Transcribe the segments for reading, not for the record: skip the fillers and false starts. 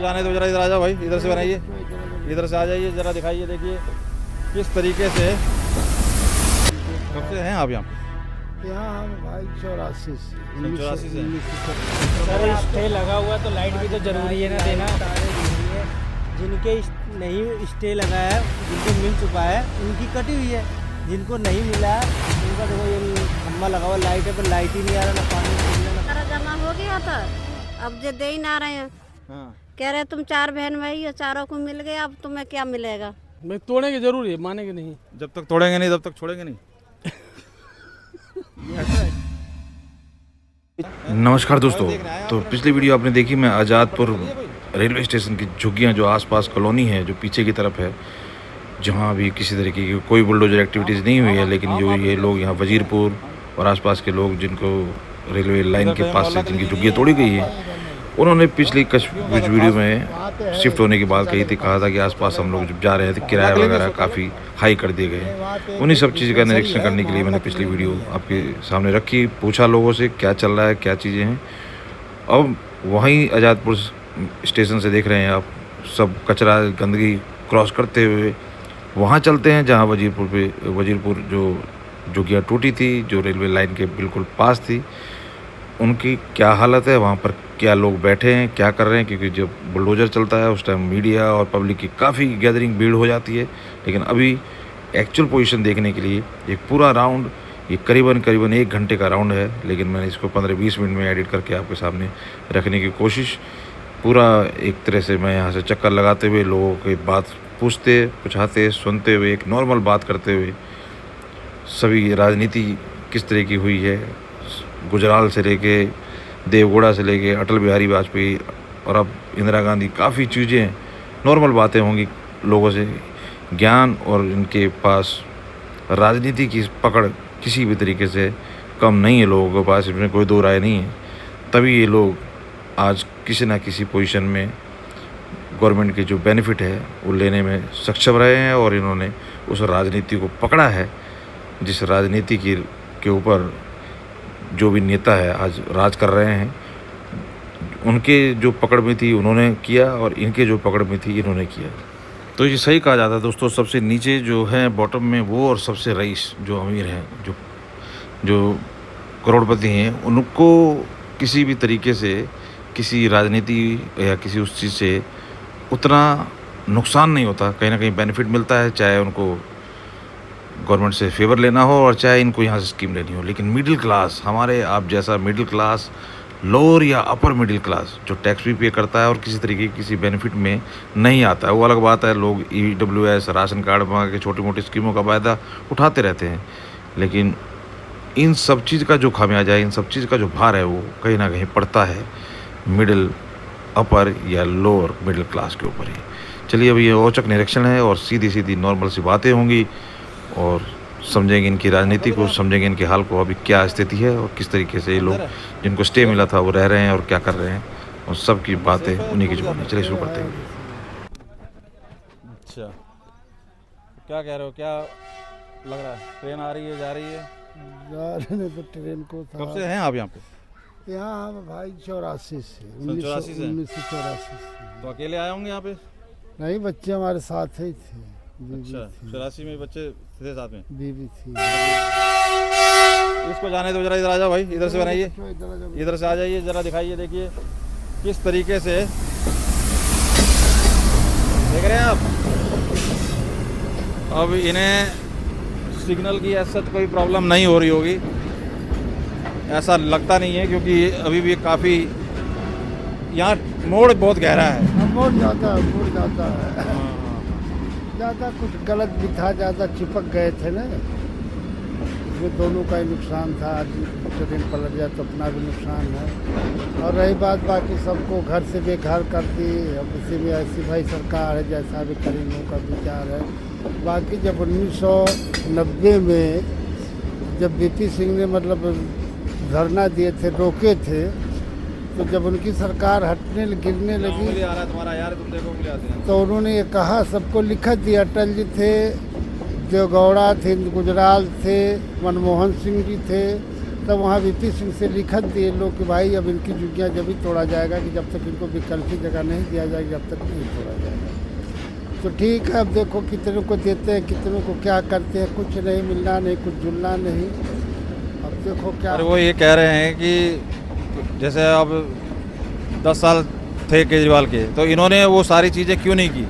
इसको जाने दो जरा, इधर आ जाओ भाई, इधर से बनाइए, इधर से आ जाइए जरा, दिखाइए, देखिए किस तरीके से। कब से हैं आप यहाँ पे? यहाँ हम भाई 84 से 84 से। सर स्टे लगा हुआ तो लाइट भी तो जरूरी है ना देना। जिनके नहीं स्टे लगा है, जिनको मिल चुका है उनकी कटी हुई है, जिनको नहीं मिला है उनका देखो ये खम्भा लगा हुआ लाइट है, पर लाइट ही नहीं आ रहा, ना पानी ना। सारा जमा हो गया था, अब जो दे ही ना रहे हैं। हाँ। कह रहे तुम 4 बहन भाई हो, चारों को मिल गया, अब तुम्हें क्या मिलेगा? मैं तोड़ेंगे जरूर, है मानेंगे नहीं। जब तक तोड़ेंगे नहीं तब तक छोड़ेंगे नहीं। नमस्कार दोस्तों, तो पिछली वीडियो आपने देखी, मैं आज़ादपुर रेलवे स्टेशन की झुग्गियाँ जो आसपास कॉलोनी है जो पीछे की तरफ है, जहाँ अभी किसी तरीके की कोई बुलडोजर एक्टिविटीज़ नहीं हुई है, लेकिन जो ये लोग यहाँ वजीरपुर और आसपास के लोग जिनको रेलवे लाइन के पास से जिनकी झुग्गियाँ तोड़ी गई हैं, उन्होंने पिछली कुछ वीडियो में शिफ्ट होने की बात कहा था कि आसपास हम लोग जब जा रहे थे किराया वगैरह काफ़ी हाई कर दिए गए। उन्हीं सब चीज़ का निरीक्षण करने के लिए मैंने पिछली वीडियो आपके सामने रखी, पूछा लोगों से क्या चल रहा है, क्या चीज़ें हैं। अब वहीं आज़ादपुर स्टेशन से देख रहे हैं आप, सब कचरा गंदगी क्रॉस करते हुए वहाँ चलते हैं जहाँ वजीरपुर जो झुग्गियाँ टूटी थी, जो रेलवे लाइन के बिल्कुल पास थी, उनकी क्या हालत है, वहाँ पर क्या लोग बैठे हैं, क्या कर रहे हैं। क्योंकि जब बुलडोज़र चलता है उस टाइम मीडिया और पब्लिक की काफ़ी गैदरिंग भीड़ हो जाती है, लेकिन अभी एक्चुअल पोजीशन देखने के लिए एक पूरा राउंड, ये करीबन 1 घंटे का राउंड है, लेकिन मैंने इसको 15-20 मिनट में एडिट करके आपके सामने रखने की कोशिश, पूरा एक तरह से मैं यहाँ से चक्कर लगाते हुए लोगों की बात पूछते पूछाते सुनते हुए, एक नॉर्मल बात करते हुए, सभी राजनीति किस तरह की हुई है, गुजराल से लेके देवगौड़ा से लेके अटल बिहारी वाजपेयी और अब इंदिरा गांधी, काफ़ी चीज़ें नॉर्मल बातें होंगी। लोगों से ज्ञान और इनके पास राजनीति की पकड़ किसी भी तरीके से कम नहीं है लोगों के पास, इसमें कोई दो राय नहीं है। तभी ये लोग आज किसी ना किसी पोजीशन में गवर्नमेंट के जो बेनिफिट है वो लेने में सक्षम रहे हैं, और इन्होंने उस राजनीति को पकड़ा है जिस राजनीति के ऊपर जो भी नेता है आज राज कर रहे हैं, उनके जो पकड़ में थी उन्होंने किया और इनके जो पकड़ में थी इन्होंने किया। तो ये सही कहा जाता है दोस्तों, सबसे नीचे जो है बॉटम में वो, और सबसे रईस जो अमीर हैं, जो करोड़पति हैं, उनको किसी भी तरीके से किसी राजनीति या किसी उस चीज़ से उतना नुकसान नहीं होता, कहीं ना कहीं बेनिफिट मिलता है, चाहे उनको गवर्नमेंट से फेवर लेना हो और चाहे इनको यहाँ से स्कीम लेनी हो। लेकिन मिडिल क्लास, हमारे आप जैसा मिडिल क्लास, लोअर या अपर मिडिल क्लास, जो टैक्स भी पे करता है और किसी तरीके की किसी बेनिफिट में नहीं आता है, वो अलग बात है। लोग EWS, राशन कार्ड बना के छोटी मोटी स्कीमों का फ़ायदा उठाते रहते हैं, लेकिन इन सब चीज़ का जो खामियाजा है, इन सब चीज़ का जो भार है, वो कहीं ना कहीं पड़ता है मिडिल, अपर या लोअर मिडिल क्लास के ऊपर ही। चलिए, अभी ये औचक निरीक्षण है और सीधी नॉर्मल सी बातें होंगी, और समझेंगे इनकी राजनीति को, समझेंगे इनके हाल को, अभी क्या स्थिति है और किस तरीके से ये लोग जिनको स्टे मिला था वो रह रहे हैं और क्या कर रहे हैं, और सब की बातें उन्हीं की जुबानी। चलिए शुरू करते हैं। अच्छा, क्या कह रहे हो, क्या लग रहा है? ट्रेन आ रही है, जा रही है? जा रहे तो ट्रेन को था। कब से हैं आप यहाँ पे? यहाँ हम भाई 84 से 84 से? 1984 से। तो अकेले आए होंगे यहाँ पे? नहीं, बच्चे हमारे साथ ही थे। अच्छा, 84 में बच्चे थे साथ में? बीवी थी। इसको जाने दो जरा, इधर आ जाओ भाई, इधर से बनाइए, इधर से आ जाइए जरा, दिखाइए, देखिए किस तरीके से। देख रहे हैं आप, अब इन्हें सिग्नल की ऐसा कोई प्रॉब्लम नहीं हो रही होगी, ऐसा लगता नहीं है, क्योंकि अभी भी काफ़ी यहाँ मोड़ बहुत गहरा है। मोड़ जाता है ज़्यादा, कुछ गलत भी था, ज़्यादा चिपक गए थे ना, इसमें दोनों का ही नुकसान था। आज ट्रेन पलट जाए तो अपना भी नुकसान है, और रही बात बाकी सबको घर से बेघर कर दी। अब इसी में ऐसी भाई सरकार है, जैसा भी करीमों का विचार है। बाकी जब 1990 में जब BP सिंह ने मतलब धरना दिए थे, रोके थे, तो जब उनकी सरकार गिरने लगी तो उन्होंने ये कहा, सबको लिखा दिया, अटल जी थे, देवगौड़ा थे, गुजराल थे, मनमोहन सिंह जी थे, तब वहाँ वीपी सिंह से लिखत दिए लोग कि भाई अब इनकी झुग्गियाँ जब भी तोड़ा जाएगा कि जब तक इनको विकल्प की जगह नहीं दिया जाएगा जब तक नहीं तोड़ा जाएगा। तो ठीक है, अब देखो कितनों को देते हैं, कितनों को क्या करते हैं, कुछ नहीं मिलना नहीं, कुछ जुलना नहीं। अब देखो क्या। और वो ये कह रहे हैं कि जैसे अब 10 साल थे केजरीवाल के, तो इन्होंने वो सारी चीज़ें क्यों नहीं की?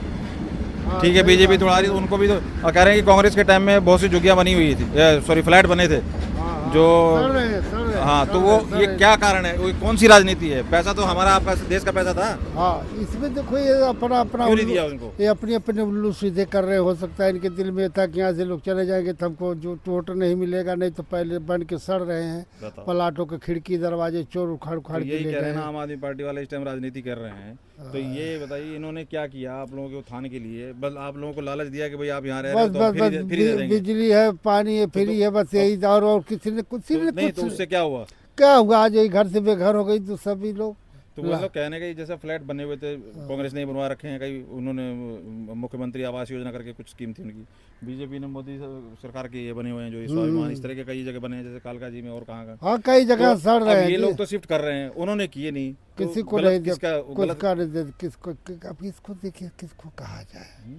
हाँ, ठीक है, सही बीजेपी बात तोड़ा रही, तो उनको भी तो और कह रहे हैं कि कांग्रेस के टाइम में बहुत सी झुग्गियाँ बनी हुई थी, सॉरी फ्लैट बने थे जो सड़ रहे हैं, सड़ रहे हैं, हाँ, सड़ तो रहे वो हैं, सड़ ये रहे क्या कारण है? वो कौन सी राजनीति है? पैसा तो हमारा आपका देश का पैसा था, हैं। हाँ, इसमें देखो ये अपना अपना क्यों नहीं दिया उनको? ये अपने अपने उल्लू सीधे कर रहे। हो सकता है इनके दिल में था कि यहाँ से लोग चले जाएंगे तो हमको जो वोट नहीं मिलेगा, नहीं तो पहले बन के सड़ रहे हैं। बताओ। प्लाटों के खिड़की दरवाजे चोर उखाड़ उखाड़ तो के यही ले कह रहे गए हैं ना, हैं। आम आदमी पार्टी वाले इस टाइम राजनीति कर रहे हैं। तो ये बताइए इन्होंने क्या किया आप लोगों के उत्थान के लिए? बस आप लोगों को लालच दिया कि भाई आप यहाँ रह रहे बस हो तो बस फ्री बस फ्री दे देंगे। बिजली है, पानी है, फ्री है, बस यही। और किसी ने कुछ नहीं तो उससे क्या हुआ? क्या हुआ? आज यही घर से बेघर हो गई तो सभी लोग। तो वो लोग कहने का जैसे फ्लैट बने हुए थे, कांग्रेस ने बनवा रखे हैं, कई उन्होंने मुख्यमंत्री आवास योजना करके कुछ स्कीम थी उनकी, बीजेपी ने मोदी सरकार के ये बने हुए हैं जो स्वाभिमान, इस तरह के कई जगह बने हैं, जैसे कालका जी में और कहाँ हाँ, कई जगह तो सड़ रहे अब हैं ये जी। लोग तो शिफ्ट कर रहे हैं, उन्होंने किए नहीं। तो किसी को गलत नहीं किसका कुछ गलत? कर दे, किसको अब इसको देखिए किसको कहा जाए।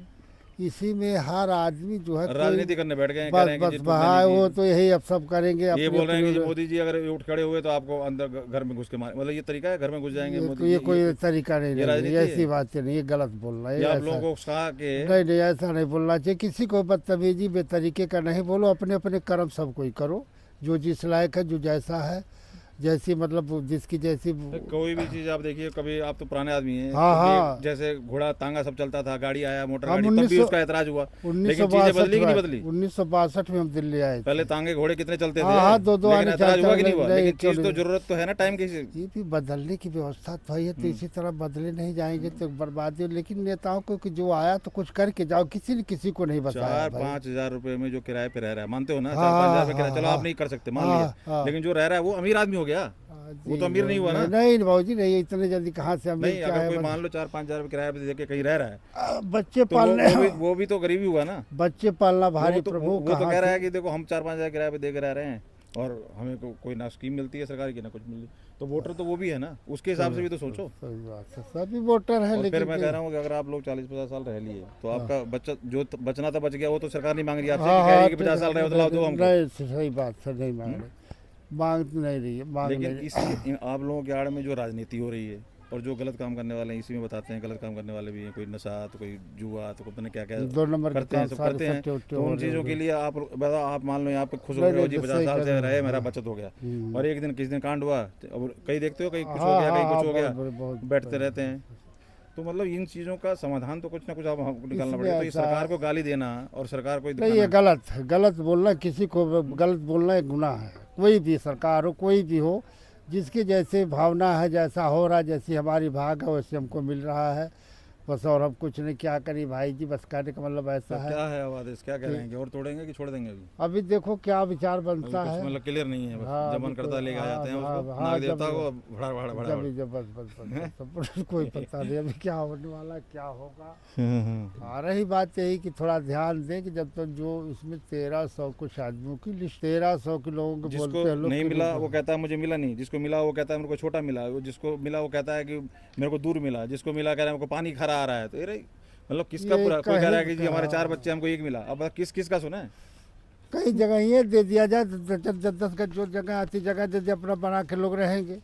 इसी में हर आदमी जो है राजनीति करने बैठ गए हैं, कह बस रहे हैं कि बस जी बहा तुमने वो नहीं तो यही अब सब करेंगे। किया। ये अपने बोल रहे हैं कि जी अपने- मोदी जी अगर उठ खड़े हुए तो आपको अंदर घर में घुस के मारे, मतलब ये तरीका है, घर में घुस जाएंगे मोदी ये जी, कोई तरीका नहीं, ये नहीं, राजनीति ऐसी है? बातें नहीं, ये गलत बोलना है। ये आप ऐसा- लोगों को कहा कि नहीं नहीं, ऐसा नहीं बोलना चाहिए। किसी को बदतमीजी बेतरीके का नहीं बोलो। अपने अपने कर्म सब कोई करो, जो जिस लायक है, जो जैसा है, जैसी मतलब जिसकी जैसी। कोई भी चीज आप देखिए, कभी आप तो पुराने आदमी हैं, हाँ, कभी हाँ। जैसे घोड़ा तांगा सब चलता था, गाड़ी आया, मोटर हम गाड़ी, तब भी 1900 उसका ऐतराज हुआ, लेकिन 1962 चीजें बदली कि नहीं बदली? 1962 में हम दिल्ली आए थे। पहले तांगे घोड़े कितने चलते थे, हाँ, हाँ, दो लेकिन आने ऐतराज चलता हुआ कि नहीं नहीं, हुआ? नहीं, लेकिन क्यों चीज तो नहीं। जरूरत तो है ना टाइम की। ये भी बदलने की व्यवस्था तो है, तो इसी तरह बदले नहीं जाएंगे तो बर्बादी। लेकिन नेताओं को कि जो आया तो कुछ करके जाओ, किसी ने किसी को नहीं बताया। 4-5 हजार रुपए में जो किराए पे रह रहा है, मानते हो ना? हाँ, 4-5 हजार रुपए किराया, हाँ, चलो हाँ, आप नहीं कर सकते, मान हाँ, लिया, हाँ। लेकिन जो रह रहा है वो अमीर आदमी हो गया, वो तो अमीर नहीं हुआ ना। नहीं बाबूजी नहीं, इतने जल्दी कहाँ से अमीर नहीं, क्या अगर है? कोई मान लो 4-5 हजार रुपए किराए पे दे के कहीं रह रहा है, बच्चे तो पालने वो भी तो गरीबी हुआ ना। बच्चे पालना भारी वो तो प्रभु। वो तो कहाँ कह रहा से? है कि देखो हम 4-5 हजार किराए पे दे के रह रहे हैं और हमें कोई ना स्कीम मिलती है सरकार की, ना कुछ मिलती, तो वोटर तो वो भी है ना, उसके हिसाब से भी तो सोचो। सही बात है, सभी वोटर है। और फिर लेकिन मैं कह रहा हूँ कि अगर आप लोग 40-50 साल रह लिए तो आपका बच्चा जो बचना था बच गया, वो तो सरकार नहीं मांग रही आपसे, हाँ, कि कह रही है हाँ, कि 50 साल रहे हो तो लाओ दो हमको। नहीं, सही बात है, नहीं मांग रही, मांग नहीं रही है, मांग लेकिन नहीं। आप लोगों के आड़ में जो राजनीति हो रही है और जो गलत काम करने वाले हैं, इसी में बताते हैं गलत काम करने वाले भी हैं, कोई नशा तो कोई जुआ तो पता नहीं क्या क्या 2 नंबर के करते हैं, काम सब करते हैं। सट्टे उट्टे तो हो उन रहे चीज़ों हैं। के लिए आप बताओ, आप मान लो यहाँ पे खुश हो नहीं, रहे हो जी नहीं, 50 सही साल कर से रहे रहे, हैं। मेरा बचत हो गया, और एक दिन किसी दिन कांड हुआ, अब कई देखते हो कहीं कुछ हो हाँ, गया, कहीं हाँ, कुछ हो गया, बहुत बैठते रहते हैं। तो मतलब इन चीज़ों का समाधान तो कुछ ना कुछ आप हमको निकालना इसमें पड़ेगा। तो ये ऐसा- सरकार को गाली देना और सरकार को नहीं, ये गलत है। गलत बोलना, किसी को गलत बोलना एक गुनाह है। कोई भी सरकार हो, कोई भी हो, जिसकी जैसे भावना है, जैसा हो रहा है, जैसी हमारी भाग है वैसे हमको मिल रहा है बस। और हम कुछ नहीं क्या करी भाई जी, बस कहने का मतलब ऐसा है। क्या है आदेश, क्या कह रहे हैं कि और तोड़ेंगे कि छोड़ देंगे अभी? अभी देखो क्या विचार बनता कुछ है। मतलब क्लियर नहीं है, बस हाँ, जब मन अभी करता तो- ले आ जाते हैं हाँ, उसको, हाँ, नाग जब- देवता को भड़ा भड़ा भड़ा जब जब बस कोई पता नहीं अभी क्या होने वाला, क्या होगा। आ रही बात यही कि थोड़ा ध्यान दें कि जब तक जो इसमें 1300 कुछ आदमियों की लिस्ट, 1300 के लोगों के बोलते जिसको हैं लोग नहीं कि मिला वो कहता है मुझे मिला नहीं, जिसको मिला वो कहता है मेरे को छोटा मिला, वो जिसको मिला वो कहता है कि मेरे को दूर मिला, जिसको मिला कह रहा है मेरे को पानी खरा आ रहा है। तो ये मतलब किसका ये पूरा, कोई कह रहा है कि जी कहीं हमारे का- 4 बच्चे हमको 1 मिला, अब बताओ किस किस का सुना है? कई जगह ये दे दिया जाए, 10 का जो जगह आती जगह दे दे, अपना बना के लोग रहेंगे।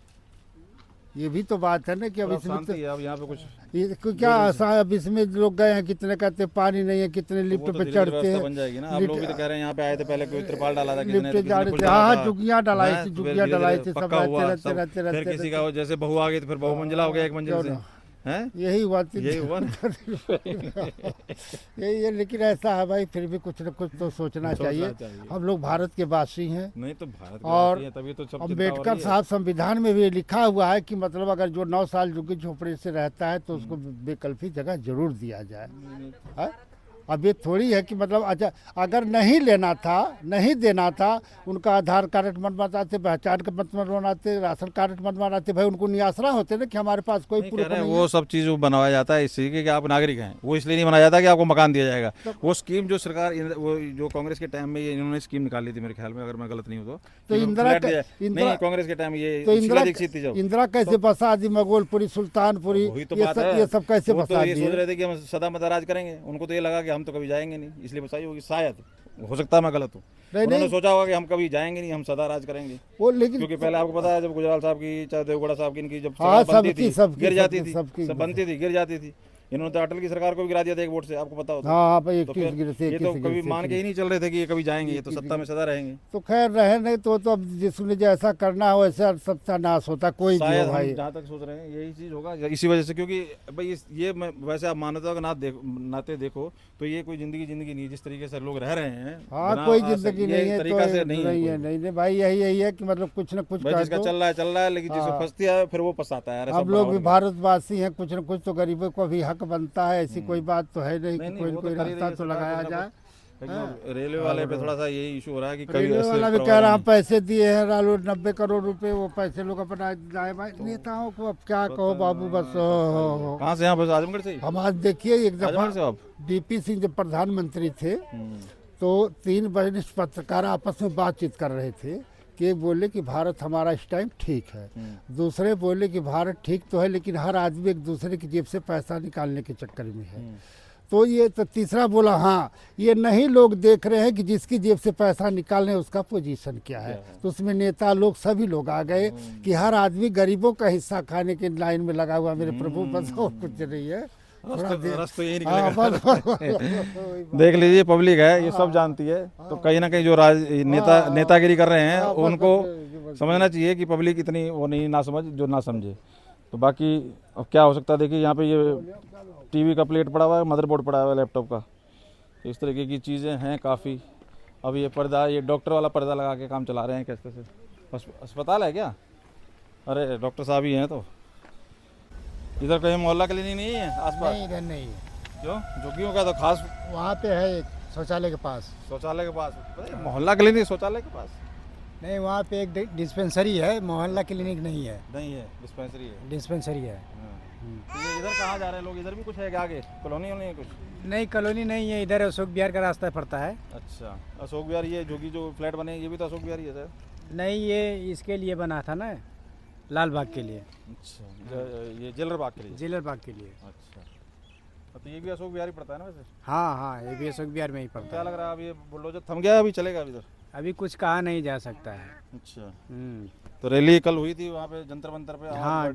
ये भी तो बात है ना कि अब थोड़ा इसमें शांति है, अब यहाँ पे कुछ ये क्या आसान। अब इसमें लोग गए हैं, कितने कहते हैं पानी नहीं है, कितने वो लिफ्ट तो पे धीरे-धीरे चढ़ते व्यवस्था हैं, बन जाएगी ना। आप लोग भी तो कह रहे हैं यहाँ पे आए थे पहले कोई त्रिपाल डाला था किसी ने, लिफ्ट तो किसी ने जाने पुल थे। डाला हाँ, था। झुग्गियाँ डलाई हैं? थी, तो फिर झुग्गियाँ धीरे-धीरे डलाई थी, सब पक्का हुआ, रहते सब। रहते फिर रहते किसी का जैसे बहू आ गई तो फिर बहुमंजिला हो गया, 1 मंजिल से, हैं? यही हुआ यही हुआ ना। यही है। लेकिन ऐसा है भाई, फिर भी कुछ न कुछ तो सोचना चाहिए। हम लोग भारत के वासी हैं नहीं तो भारत के और वासी हैं, तभी तो सब चिंता हो अम्बेडकर रही है। साहब संविधान में भी लिखा हुआ है कि मतलब अगर जो 9 साल झुग्गी झोपड़ी से रहता है तो उसको वैकल्पिक जगह जरूर दिया जाए। है? अब ये थोड़ी है कि मतलब अच्छा अगर नहीं लेना था, नहीं देना था, उनका आधार कार्ड मत बनाते, पहचान का मत बनाते, राशन कार्ड मत बनाते, भाई उनको नियासरा होते ना कि हमारे पास कोई नहीं, प्रूफ कह रहे हैं नहीं वो सब चीज़ बनवाया जाता है इसलिए कि आप नागरिक हैं, वो इसलिए नहीं बनाया जाता कि आपको मकान दिया जाएगा। वो स्कीम जो सरकार वो जो कांग्रेस के टाइम में ये इन्होंने स्कीम निकाली थी मेरे ख्याल में, अगर मैं गलत नहीं हूँ तो कि इंदिरा फ्लैट का- दिया। इंदिरा- नहीं, कांग्रेस के टाइम ये तो शीला दीक्षित थी जब, इंदिरा कैसे बसा दी, मंगोलपुरी, सुल्तानपुरी, वही तो बात है। ये सब कैसे वो तो बसा ये सोच दिए? रहे थे कि हम सदा मदा राज करेंगे, उनको तो ये लगा कि हम तो कभी जाएंगे नहीं, इसलिए बसाई होगी शायद, हो सकता है मैं गलत हूँ। उन्होंने सोचा होगा कि हम कभी जाएंगे नहीं, हम सदा राज करेंगे। वो लेकिन क्योंकि पहले आपको पता है जब गुजराल साहब की चाहे देवगौड़ा साहब की इनकी जब हाँ, सरकार बनती सबकी- थी सबकी- गिर जाती सबकी- थी, सबकी- सब बनती थी गिर जाती थी। इन्होंने तो अटल की सरकार को भी गिरा दिया था एक वोट से, आपको पता हो तो। हाँ हाँ भाई तो 21 फिर गिरे थे, ये तो 21 कभी गिरे थे, मान के ही नहीं चल रहे थे कि ये कभी जाएंगे, ये तो सत्ता में सदा रहेंगे। तो खैर रहे नहीं तो अब जिसने जैसा करना हो वैसा सत्यानाश होता, कोई भी शायद हो हम भाई। जहाँ तक सोच रहे हैं यही चीज़ होगा इसी वजह से, क्योंकि भाई ये मैं वैसे आप मानवता का नाते देखो तो ये कोई जिंदगी नहीं है, जिस तरीके से लोग रह रहे हैं। हाँ बिना कोई ये जिंदगी नहीं है, तरीका से तो नहीं नहीं है, है नहीं भाई, यही है कि मतलब कुछ न कुछ भाई, कर जिसका दो। चल रहा है, लेकिन जिसको हाँ। फंसती है फिर वो फंसाता है। हम लोग भी भारतवासी हैं, कुछ न कुछ तो गरीबों को भी हक बनता है, ऐसी कोई बात तो है नहीं कि नहीं, कोई वो कोई तो कर ही रास्ता रही है तो सरकार लगाया कुछ ना जाए। लेकिन रेलवे वाले पे थोड़ा सा यही इशू हो रहा है कि कभी रेलवे ऐसे वाला भी कह प्रॉब्लम रहा नहीं। पैसे दिए हैं रालू 90 करोड़ रुपए, वो पैसे लोग अपना जाए भाई। नेताओं को अब क्या कहो बाबू, बस हो। कहाँ से यहाँ बस आजमगढ़ से ही? हम आज देखिए एक आजमगढ़ से दफा आप? डीपी सिंह जब प्रधानमंत्री थे तो 3 वरिष्ठ पत्रकार आपस में बातचीत कर रहे थे कि एक बोले कि भारत हमारा इस टाइम ठीक है, दूसरे बोले कि भारत ठीक तो है लेकिन हर आदमी एक दूसरे की जेब से पैसा निकालने के चक्कर में है। तो ये तो तीसरा बोला हाँ ये नहीं लोग देख रहे हैं कि जिसकी जेब से पैसा निकालने उसका पोजीशन क्या है। तो उसमें नेता लोग सभी लोग आ गए कि हर आदमी गरीबों का हिस्सा खाने के लाइन में लगा हुआ, मेरे प्रभु, बस और कुछ नहीं है। रस तो यही हाँ, निकलेगा। देख लीजिए पब्लिक है, ये सब जानती है, तो कहीं ना कहीं जो नेतागिरी कर रहे हैं उनको समझना चाहिए कि पब्लिक इतनी वो नहीं ना समझ जो ना समझे। तो बाकी अब क्या हो सकता है, देखिए यहाँ पे ये टीवी का प्लेट पड़ा हुआ है, मदरबोर्ड पड़ा हुआ है लैपटॉप का, तो इस तरीके की चीज़ें हैं काफ़ी। अब ये पर्दा, ये डॉक्टर वाला पर्दा लगा के काम चला रहे हैं कैसे से। अस्पताल है क्या? अरे डॉक्टर साहब ही हैं। तो इधर कहीं मोहल्ला क्लिनिक नहीं है आसपास? नहीं, इधर नहीं है। क्यों? झुग्गियों का तो खास वहाँ पे है एक शौचालय के पास। शौचालय के पास? अरे मोहल्ला क्लिनिक शौचालय के पास नहीं, वहाँ पे एक डिस्पेंसरी है, मोहल्ला क्लिनिक नहीं है। नहीं है, डिस्पेंसरी है। डिस्पेंसरी है। तो ये इधर कहाँ जा रहे हैं लोग? इधर भी कुछ है क्या आगे? कॉलोनी वोलोनी है कुछ? नहीं, कॉलोनी नहीं है, इधर अशोक विहार का रास्ता पड़ता है। अच्छा, अशोक विहार, ये झुग्गी जो फ्लैट बने हैं, ये भी तो अशोक विहार ही है सर? नहीं, ये इसके लिए बना था ना, लाल बाग के लिए। अच्छा, ये जेलर बाग के लिए? जेलर बाग के लिए। अच्छा, तो ये भी अशोक विहार ही पड़ता है ना वैसे? हाँ हाँ, ये भी अशोक विहार में ही पड़ता क्या है। लग रहा है अब ये बुलडोजर थम गया, अभी चलेगा अभी इधर? अभी कुछ कहा नहीं जा सकता है। अच्छा, तो रैली कल हुई थी वहाँ पे जंतर मंतर पे? हाँ, आवाज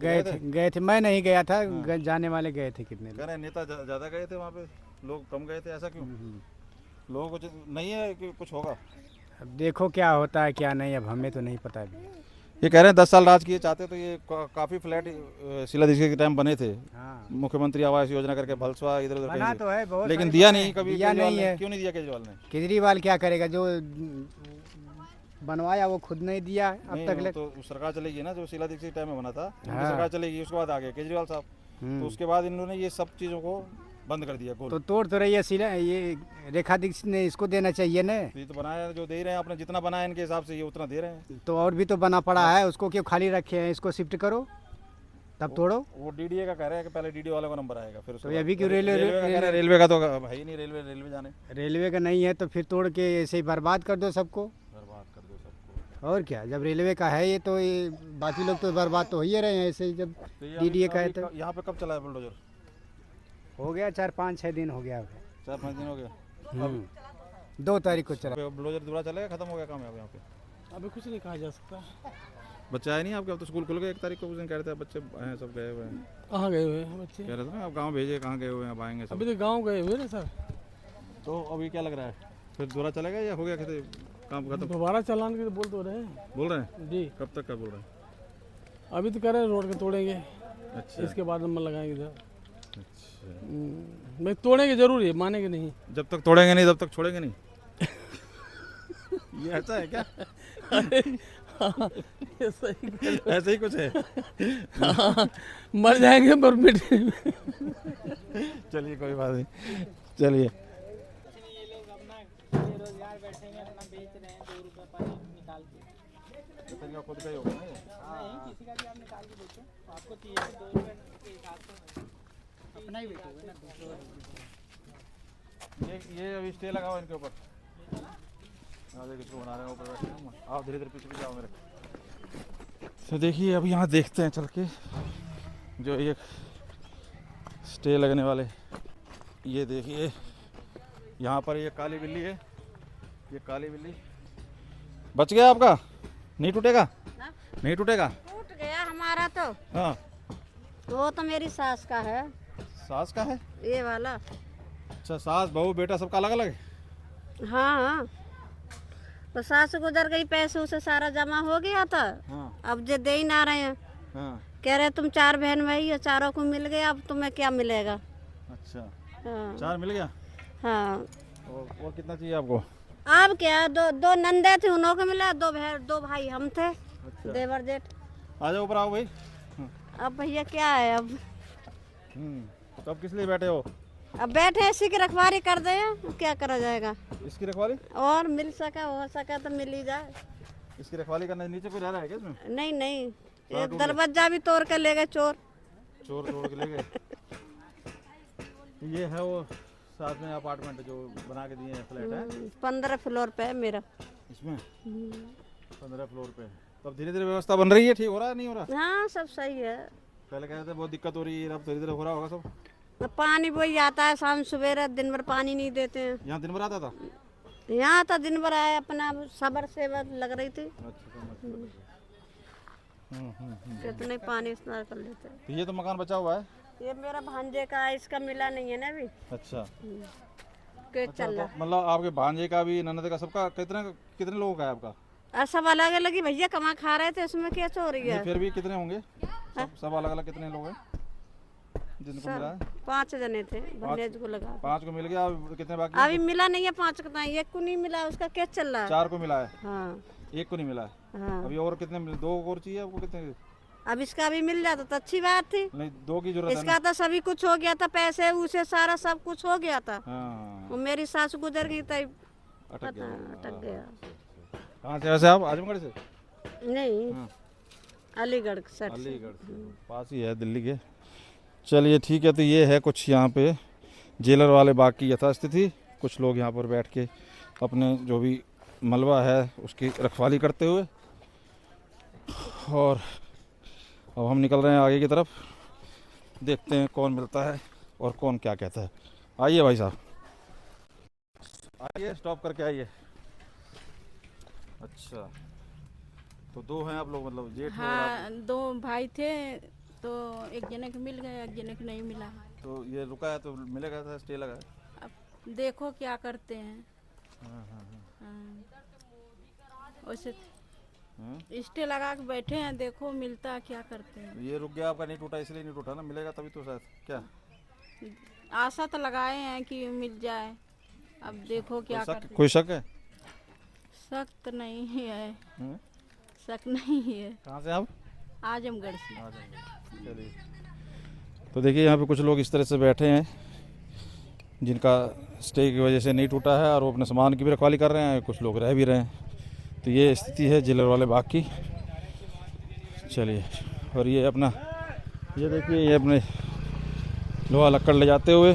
गए थे। मैं नहीं गया था, जाने वाले गए थे कितने कह लोग। रहे हैं नेता ज़्यादा गए थे वहाँ पे, लोग कम गए थे, ऐसा क्यों? लोगों को नहीं है कि कुछ होगा? अब देखो क्या होता है क्या नहीं, अब हमें तो नहीं पता अभी। ये कह रहे हैं 10 साल राज किए, चाहते तो ये काफ़ी फ्लैट शीला दीक्षित के टाइम बने थे, हाँ, मुख्यमंत्री आवास योजना करके भलसवा इधर उधर बना कहीं तो है बहुत, लेकिन सारे दिया बने नहीं हैं। कभी दिया केजरीवाल नहीं ने। है। क्यों नहीं दिया केजरीवाल ने? केजरीवाल क्या करेगा, जो बनवाया वो खुद नहीं दिया अब नहीं, तक वो ले। तो सरकार चलेगी ना, जो शीला दीक्षित के टाइम में बना था, उनकी हाँ। सरकार चलेगी, उसके बाद आ गए केजरीवाल साहब, तो उसके बाद इन्होंने ये सब चीज़ों को बंद कर दिया। तो तोड़ तो रही है सिला, ये रेखा दीक्षित ने इसको देना चाहिए ना। ये तो बनाया जो दे रहे हैं आपने, जितना बनाया इनके हिसाब से ये उतना दे रहे हैं। तो और भी तो बना पड़ा है, उसको क्यों खाली रखे हैं, इसको शिफ्ट करो तब तोड़ो। वो डीडीए का कह रहे हैं कि पहले डीडीए वाले का नंबर आएगा, फिर उसके तो बाद अभी क्यों रेलवे का तो भाई नहीं, रेलवे जाने रेलवे का नहीं है तो फिर तोड़ के ऐसे ही बर्बाद कर दो सबको। बर्बाद कर दो सबको। और क्या, जब रेलवे का है ये तो ये बाकी लोग तो बर्बाद तो हो ही रहे हैं ऐसे ही। जब तो ये डीडीए का है अभी तो यहाँ पे कब चला है बुलडोजर? हो गया 4-5-6 दिन हो गया। 4-5 दिन हो गया। 2 तारीख को चला। बुलडोजर दोबारा चलेगा, खत्म हो गया काम यहाँ पे? अभी कुछ नहीं कहा जा सकता। बच्चे आए नहीं आपके? अब तो स्कूल खुल गए 1 तारीख को, उस दिन कह रहे थे बच्चे हैं, सब गए हुए हैं। कहाँ गए हुए हैं बच्चे? कह रहे थे ना आप गाँव भेजे, कहाँ गए हुए हैं, अब आएंगे सब। अभी तो गांव गए हुए ना सर। तो अभी क्या लग रहा है, फिर दोबारा चलेगा या हो गया कहते काम खत्म? दोबारा चलान के बोल तो रहे हैं बोल रहे हैं? जी। कब तक का बोल रहे हैं? अभी तो कह रहे हैं रोड के तोड़ेंगे, अच्छा इसके बाद नंबर लगाएंगे इधर। अच्छा, मैं तोड़ेंगे जरूर, है मानेंगे नहीं। जब तक तोड़ेंगे नहीं तब तक छोड़ेंगे नहीं। ये ऐसा है क्या? ये सही ऐसे ही कुछ है। हाँ, मर जाएंगे पर मिट। चलिए कोई बात नहीं, चलिए इनका खुद का ही होगा ना ये? नहीं, किसी का भी आप निकाल के देखो, आपको चाहिए तो 2 रुपए के हिसाब से अपना ही बेचोगे ना, दूसरों का नहीं बेचोगे। ये अभी स्टे लगा हुआ इनके ऊपर। हाँ देखिए इसको बना रहे हैं ऊपर बैठे हैं। आप धीरे धीरे पीछे पीछे आओ मेरे। तो देखिए अब यहाँ देखते हैं चल के जो ये स्टे लगने वाले। ये देखिए यहाँ पर ये काली बिल्ली है, ये काली बिल्ली। बच गया आपका? नहीं टूटेगा? नहीं टूटेगा? टूट गया हमारा तो। हाँ वो तो मेरी सास का है, सास का है? ये वाला। अच्छा सास बहू बेटा सबका अलग अलग है? हाँ हाँ, तो सास गुजर गई, पैसे उसे सारा जमा हो गया था। हाँ अब जो दे ही ना रहे हैं, हाँ। कह रहे तुम 4 बहन भाई हो, चारों को मिल गया, अब तुम्हें क्या मिलेगा। अच्छा हाँ 4 मिल गया। हाँ। और कितना चाहिए आपको? अब क्या, दो नंदे थे, उन्हों को मिला, 2 भाई हम थे, अच्छा देवर जेठ। आ जाओ ऊपर आओ भाई। अब भैया क्या है, अब तो अब किस लिए बैठे हो? अब बैठे इसी की रखवाली कर दे, क्या करा जाएगा। इसकी रखवाली? और मिल सका, हो सका तो मिल ही जाए। इसकी रखवाली करने नीचे कोई रह रहा है क्या इसमें? नहीं नहीं, ये दरवाजा भी तोड़ के ले गए चोर। चोर तोड़ के ले गए। ये है वो साथ में अपार्टमेंट जो बना के दिए हैं, फ्लैट है 15 फ्लोर पे है मेरा। इसमें 15 फ्लोर पे। तो अब धीरे धीरे व्यवस्था बन रही है, ठीक हो रहा है नहीं हो रहा? हाँ सब सही है। पहले कह रहे थे बहुत दिक्कत हो रही है, अब धीरे धीरे हो रहा होगा सब। पानी वही आता है शाम सवेरे, दिन भर पानी नहीं देते हैं। यहाँ दिन भर आता था? यहाँ तो दिन भर आया, अपना सबर से लग रही थी, कितने पानी इस्तेमाल कर लेते हैं। तो ये तो मकान बचा हुआ है? ये मेरा भांजे का है, इसका मिला नहीं है ना अभी, अच्छा केस चल रहा तो मतलब आपके भांजे का भी, ननद का, सबका कितने लोगों का है आपका? है। सब अलग अलग ही भैया कमा खा रहे थे, उसमें क्या चोरी है। नहीं, फिर भी कितने होंगे? सब अलग अलग कितने लोग हैं जिनको मिला है? 5 जने थे, भंडेज को लगा। 5 को मिल गया, अब कितने बाकी? अभी मिला नहीं है 5 का, नहीं, 1 को नहीं मिला, उसका केस चल रहा है। 4 को मिला है, हाँ 1 को नहीं मिला है। हाँ। अभी और कितने 2 और चाहिए आपको? कितने? अब इसका भी मिल जाता तो अच्छी बात थी। नहीं 2 की जरूरत है इसका तो सभी कुछ हो गया था, पैसे उसे सारा सब कुछ हो गया था। हाँ वो मेरी सास गुजर गई तब अटक गया। अटक गया। कहाँ से वैसे आप? आजमगढ़ से? नहीं हाँ। अलीगढ़ साइड से। अलीगढ़ से पास ही है दिल्ली के। चलिए ठीक है, तो ये है कुछ यहाँ पे जेलर वाले बाग की यथास्थिति। कुछ लोग यहाँ पर बैठ के अपने जो भी मलबा है उसकी रखवाली करते हुए, और अब हम निकल रहे हैं आगे की तरफ, देखते हैं कौन मिलता है और कौन क्या कहता है। आइए भाई साहब, आइए स्टॉप करके आइए। अच्छा तो 2 हैं आप लोग, मतलब जेठ और आप। हाँ 2 भाई थे, तो एक जने को मिल गया, एक जने को नहीं मिला। तो ये रुका है तो मिलेगा, था स्टे लगा है? अब देखो क्या करते हैं। हाँ। हाँ। वैसे हाँ? स्टे लगा के बैठे हैं, देखो मिलता है क्या करते हैं। ये रुक गया आपका, नहीं टूटा इसलिए नहीं टूटा ना, मिलेगा तभी तो शायद। क्या आशा तो लगाए हैं कि मिल जाए, अब देखो क्या करते हैं। कोई शक है? सख्त नहीं है, हाँ? शक नहीं है। कहाँ से आप? आजमगढ़ से। चलिए, तो देखिए यहाँ पे कुछ लोग इस तरह से बैठे हैं जिनका स्टे की वजह से नहीं टूटा है, और वो अपने सामान की भी रखवाली कर रहे हैं, कुछ लोग रह भी रहे हैं। तो ये स्थिति है जेलर वाले बाग की। चलिए, और ये अपना, ये देखिए, ये अपने लोहा लक्कड़ ले जाते हुए,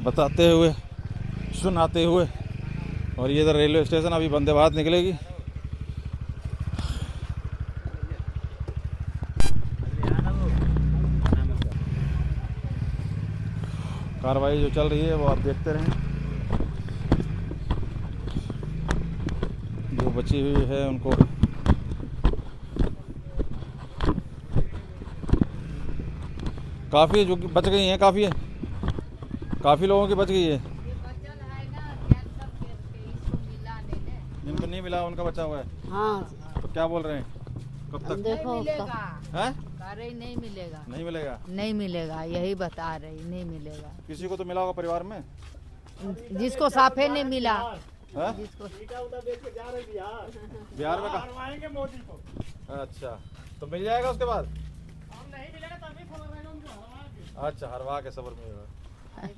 बताते हुए, सुनाते हुए, और ये इधर रेलवे स्टेशन, अभी वंदे भारत निकलेगी। कार्रवाई जो चल रही है वो आप देखते रहें। जो बची हुई है उनको काफ़ी जो बच गई हैं, काफ़ी लोगों की बच गई है। जिनको नहीं मिला उनका बचा हुआ है। हाँ तो क्या बोल रहे हैं, कब तक? देखो है? नहीं मिलेगा, नहीं मिलेगा? नहीं मिलेगा, यही बता रही, नहीं मिलेगा। किसी को तो मिला होगा परिवार में? जिसको साफे नहीं मिला, है? जिसको बिहार में कहाँ? अच्छा, तो मिल जाएगा उसके बाद? अच्छा, हरवा के सबर में होगा।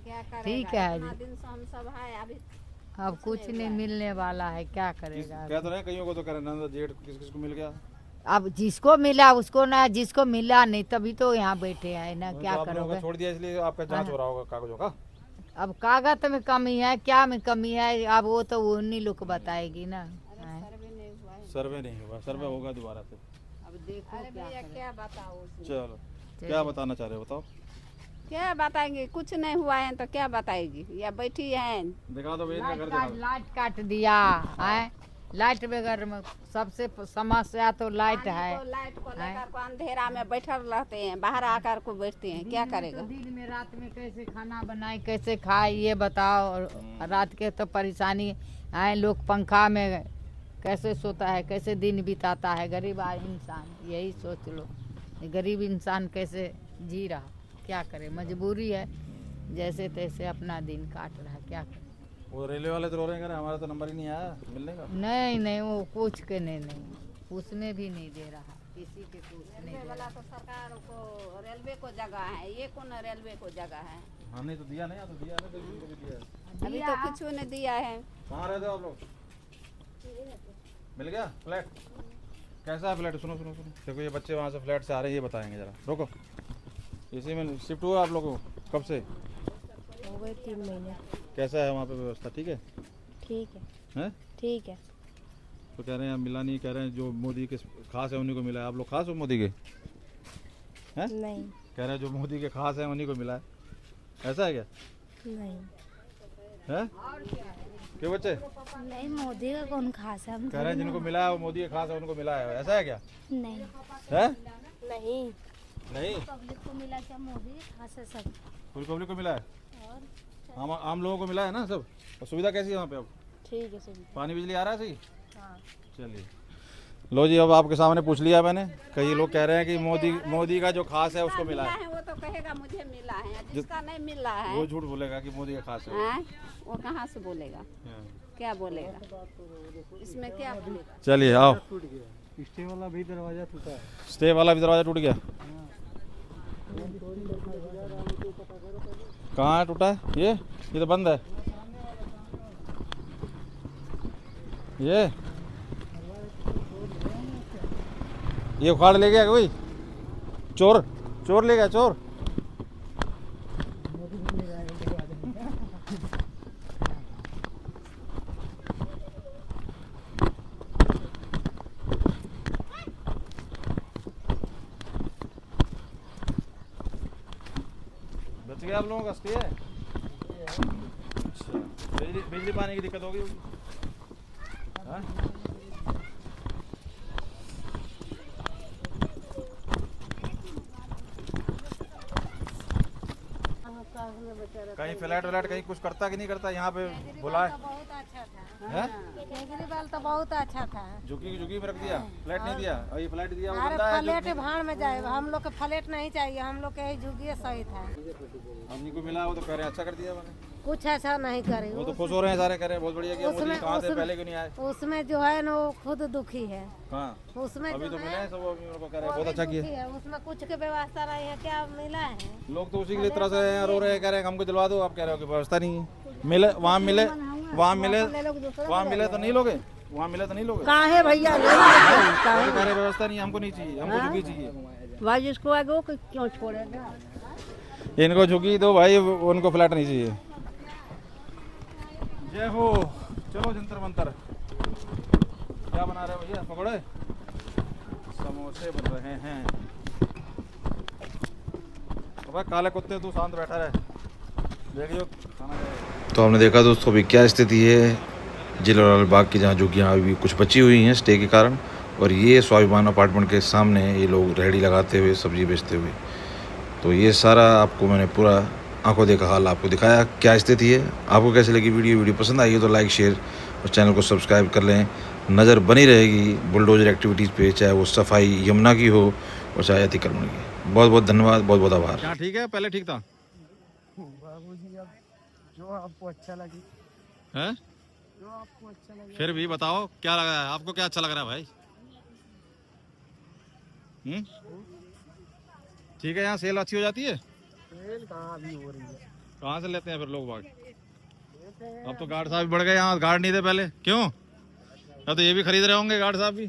क्या करेगा, ठीक है। इतना दिन से हम सब है, अभी अब कुछ नहीं मिलने वाला है, क्या करेगा। क्या तो नहीं, कईयों को तो कह रहे नंद जेठ किस किस को मिल गया। अब जिसको मिला उसको ना, जिसको मिला नहीं तभी तो यहाँ बैठे हैं ना, तो क्या आप लोगों करोगे। को छोड़ दिया इसलिए आपका जांच हो रहा होगा कागजों का। अब कागज में कमी है, क्या में कमी है, अब वो तो उन्हीं लोग को बताएगी ना। हाँ। सर्वे नहीं हुआ, सर्वे होगा दोबारा से। अब देखो अरे भैया क्या बताओ चलो क्या बताना चाह रहे हो बताओ। क्या बताएंगे, कुछ नहीं हुआ है तो क्या बताएगी, या बैठी है। दिखा दो भाई, इनका घर दिखा दो। लाइट काट दिया है, लाइट बगैर में सबसे समस्या तो लाइट है। लाइट को लेकर को अंधेरा में बैठल रहते हैं, बाहर आकर को बैठते हैं, क्या करेगा। दिन में रात में कैसे खाना बनाए, कैसे खाए, ये बताओ। और रात के तो परेशानी है, लोग पंखा में कैसे सोता है, कैसे दिन बिताता है गरीब इंसान। यही सोच लो, गरीब इंसान कैसे जी रहा, क्या करे, मजबूरी है, जैसे तैसे अपना दिन काट रहा है, क्या करे। वो रेलवे वाले तो रो रहे हैं, हमारा तो नंबर ही नहीं आया मिलने का। नहीं वो कुछ के नहीं, उसमें भी नहीं दे रहा, किसी के कुछ नहीं दे रहा। तो सरकार को रेलवे को जगह है, ये कौन रेलवे को जगह है। हाँ नहीं तो दिया नहीं, तो दिया ना, तो इनको भी दिया है। अभी तो कुछ ने दिया है। कहाँ रहते हो आप लोग? मिल गया फ्लैट? कैसा है फ्लैट? सुनो सुनो सुनो, देखो ये बच्चे वहाँ से फ्लैट से आ रहे हैं, ये बताएंगे जरा, रोको। इसी में शिफ्ट हुआ आप लोगों को कब से? हो गए 3 महीने। कैसा है वहाँ पे व्यवस्था? ठीक है? ठीक है, हैं? ठीक है। तो कह रहे हैं मिला नहीं, कह रहे हैं जो मोदी के खास है उन्हीं को मिला है। आप लोग खास हो मोदी के? हैं? नहीं कह रहे हैं जो मोदी के खास है उन्हीं को मिला है, ऐसा है क्या? नहीं हैं? क्यों बच्चे? नहीं, मोदी का कौन खास है। हम कह रहे हैं जिनको मिला है वो मोदी के खास है उनको मिला है, ऐसा है क्या? नहीं है? नहीं, नहीं, पब्लिक को मिला क्या, मोदी खास है सब। पूरी पब्लिक को मिला है, आम लोगों को मिला है ना सब। और सुविधा कैसी है वहाँ पे अब? ठीक है सभी। पानी बिजली आ रहा है सही? हाँ। चलिए लो जी, अब आपके सामने पूछ लिया मैंने। कई लोग कह रहे हैं कि मोदी का जो खास है उसको मिला है। वो तो कहेगा मुझे मिला है, जिसका नहीं मिला है वो झूठ बोलेगा कि मोदी का खास है। हैं? वो कहाँ से बोलेगा, क्या बोलेगा, इसमें क्या बोलेगा। चलिए आओ। स्टे वाला भी दरवाजा टूटा है। स्टे वाला भी दरवाजा टूट गया? कहाँ है टूटा है? ये तो बंद है। ये उखाड़ ले गया कोई? चोर ले गया, चोर। बच गया आप लोगों का स्टे है? अच्छा, बिजली पानी की दिक्कत होगी? हाँ? कहीं फ्लैट कहीं कुछ करता कि नहीं करता यहाँ पे? बुलाए बहुत अच्छा था है? केजरीवाल तो बहुत अच्छा था। झुकी में रख दिया, फ्लैट नहीं दिया। और ये फ्लैट दिया वो अरे बंदा है जो फ्लैट भाड़ में जाए, हम लोग के फ्लैट नहीं चाहिए, हम लोग के झुग्गी सही था। हमनी को मिला, वो तो कह रहे हैं अच्छा कर दिया मैंने। कुछ ऐसा नहीं करे। वो तो खुश हो रहे हैं सारे, कह रहे हैं बहुत बढ़िया किया मोदी, कहाँ थे पहले क्यों नहीं आए? उसमें जो है ना वो खुद दुखी है। कहाँ? उसमें अभी जो तो है, मिले हैं सब, अभी उनको कह रहे हैं वो बहुत अच्छा भी किया। दुखी है, उसमें कुछ की व्यवस्था नहीं है, क्या मिला है। लोग तो उसी के लिए तरह से रो रहे हैं, कह रहे हैं हमको दिलवा दो। आप कह रहे हो कि व्यवस्था नहीं है। मिले वहाँ मिले तो नहीं लोगे? वहाँ मिले तो नहीं लोगे? कहाँ है भैया, कह रहे व्यवस्था नहीं, हमको नहीं चाहिए, हमको झुकी चाहिए। भाई जिसको आगे वो क्यों छोड़ेगा। इनको झुकी दो भाई, उनको फ्लैट नहीं चाहिए। जय हो। चलो जंतर मंतर। क्या बना रहे हो भैया? पकौड़े समोसे बन रहे हैं। तो भाई काले कुत्ते तू शांत बैठा रहे, देखियो खाना जाएगा। तो हमने देखा दोस्तों अभी क्या स्थिति है जिलालाल बाग की, जहाँ झुग्गियाँ अभी कुछ बची हुई हैं स्टे के कारण। और ये स्वाभिमान अपार्टमेंट के सामने ये लोग रेहड़ी लगाते हुए सब्जी बेचते हुए। तो ये सारा आपको मैंने पूरा आंखों देखा हाल आपको दिखाया क्या स्थिति है। आपको कैसे लगी वीडियो पसंद आई है तो लाइक शेयर और चैनल को सब्सक्राइब कर लें। नज़र बनी रहेगी बुलडोजर एक्टिविटीज़ पे, चाहे वो सफाई यमुना की हो और चाहे अतिक्रमण की। बहुत बहुत धन्यवाद, बहुत बहुत आभार। क्या ठीक है? पहले ठीक था बाबूजी, अब जो आपको अच्छा लगे। है? जो आपको अच्छा लगे। फिर भी बताओ क्या लग रहा है आपको? क्या अच्छा लग रहा है भाई? ठीक है, यहाँ सेल अच्छी हो जाती है? सेल कहाँ अभी हो रही है? कहाँ से लेते हैं फिर लोग बाग? से अब तो गार्ड साहब भी बढ़ गए, यहाँ गार्ड नहीं थे पहले, क्यों? अब तो ये भी खरीद रहे होंगे गार्ड साहब भी।